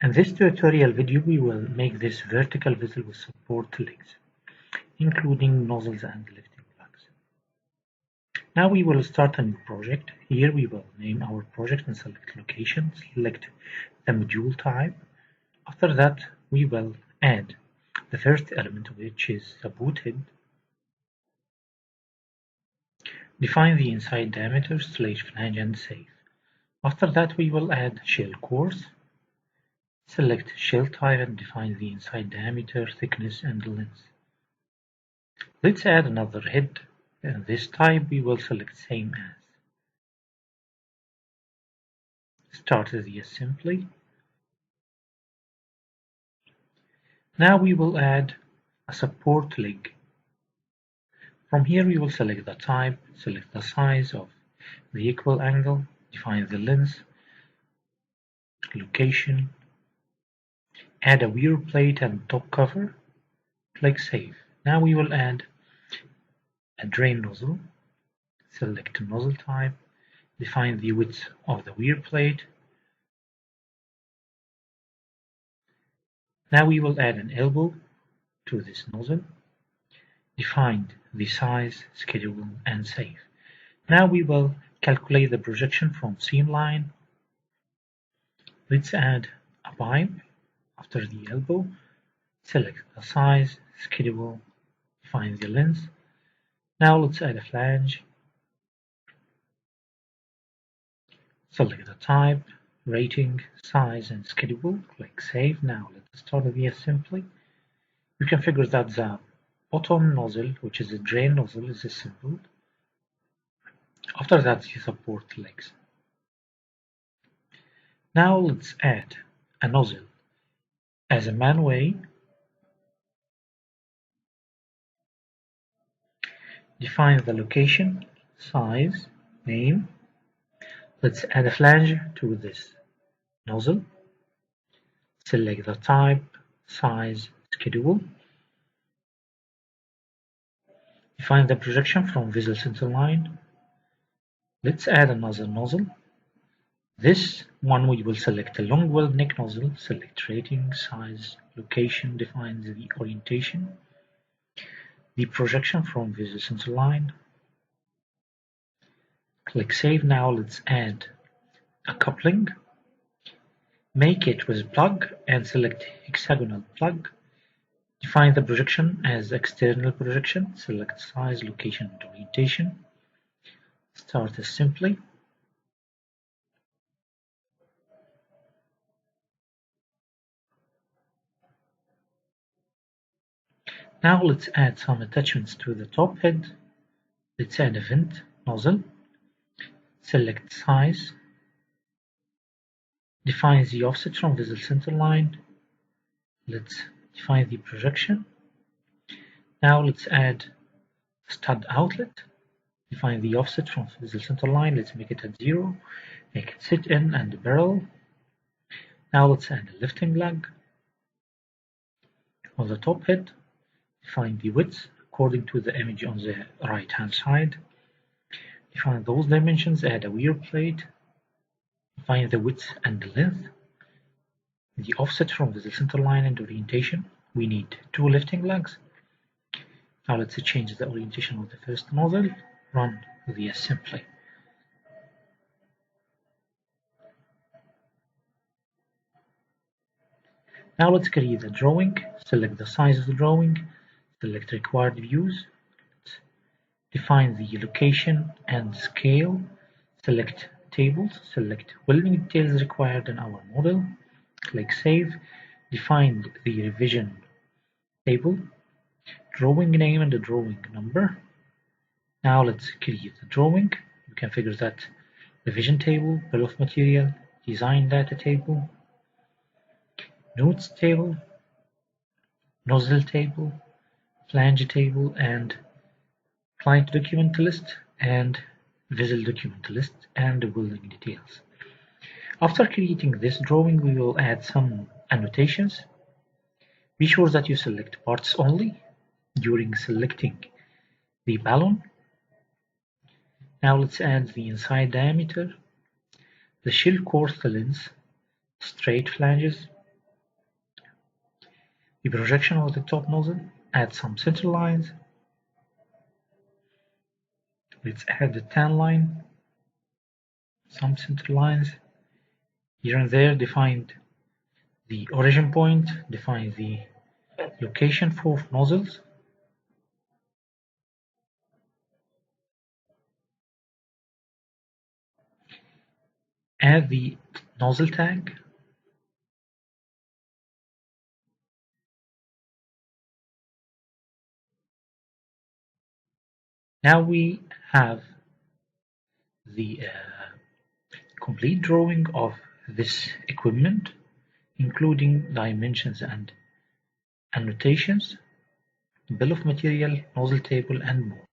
In this tutorial video, we will make this vertical vessel with support legs, including nozzles and lifting plugs. Now we will start a new project. Here we will name our project and select location, select the module type. After that, we will add the first element, which is the boot head. Define the inside diameter, /flange and save. After that, we will add shell course. Select shell type and define the inside diameter, thickness and length. Let's add another head, and this type we will select same as. Start the assembly. Now we will add a support leg. From here we will select the type, select the size of the equal angle, define the length, location, add a wear plate and top cover, click save. Now we will add a drain nozzle, select nozzle type, define the width of the wear plate. Now we will add an elbow to this nozzle, define the size, schedule and save. Now we will calculate the projection from seam line. Let's add a pipe after the elbow, select the size, schedule, define the length. Now let's add a flange, select the type, rating, size and schedule, click save. Now let's start the assembly. You can figure that the bottom nozzle, which is a drain nozzle, is assembled. After that, the support legs. Now let's add a nozzle as a manway. Define the location, size, name. Let's add a flange to this nozzle. Select the type, size, schedule. Define the projection from vessel center line. Let's add another nozzle. This one we will select a long well neck nozzle, select rating, size, location, define the orientation, the projection from vessel center line. Click save. Now let's add a coupling. Make it with plug and select hexagonal plug. Define the projection as external projection, select size, location and orientation. Start assembly. Now let's add some attachments to the top head. Let's add a vent nozzle. Select size. Define the offset from vessel center line. Let's define the projection. Now let's add stud outlet. Define the offset from vessel center line. Let's make it at 0. Make it sit in and barrel. Now let's add a lifting lug on the top head. Define the width according to the image on the right hand side. Define those dimensions. Add a wear plate. Define the width and the length. The offset from the center line and orientation. We need 2 lifting lugs. Now let's change the orientation of the first nozzle. Run the assembly. Now let's create a drawing. Select the size of the drawing. Select required views. Define the location and scale. Select tables. Select welding details required in our model. Click save. Define the revision table, drawing name and the drawing number. Now let's create the drawing. You can figure that revision table, bill of material, design data table, notes table, nozzle table, flange table, and client document list, and vessel document list, and the welding details. After creating this drawing, we will add some annotations. Be sure that you select parts only during selecting the balloon. Now let's add the inside diameter, the shell course length, straight flanges, the projection of the top nozzle, add some center lines. Let's add the tan line, some center lines. Here and there define the origin point, define the location for nozzles. Add the nozzle tag. Now we have the complete drawing of this equipment, including dimensions and annotations, bill of material, nozzle table, and more.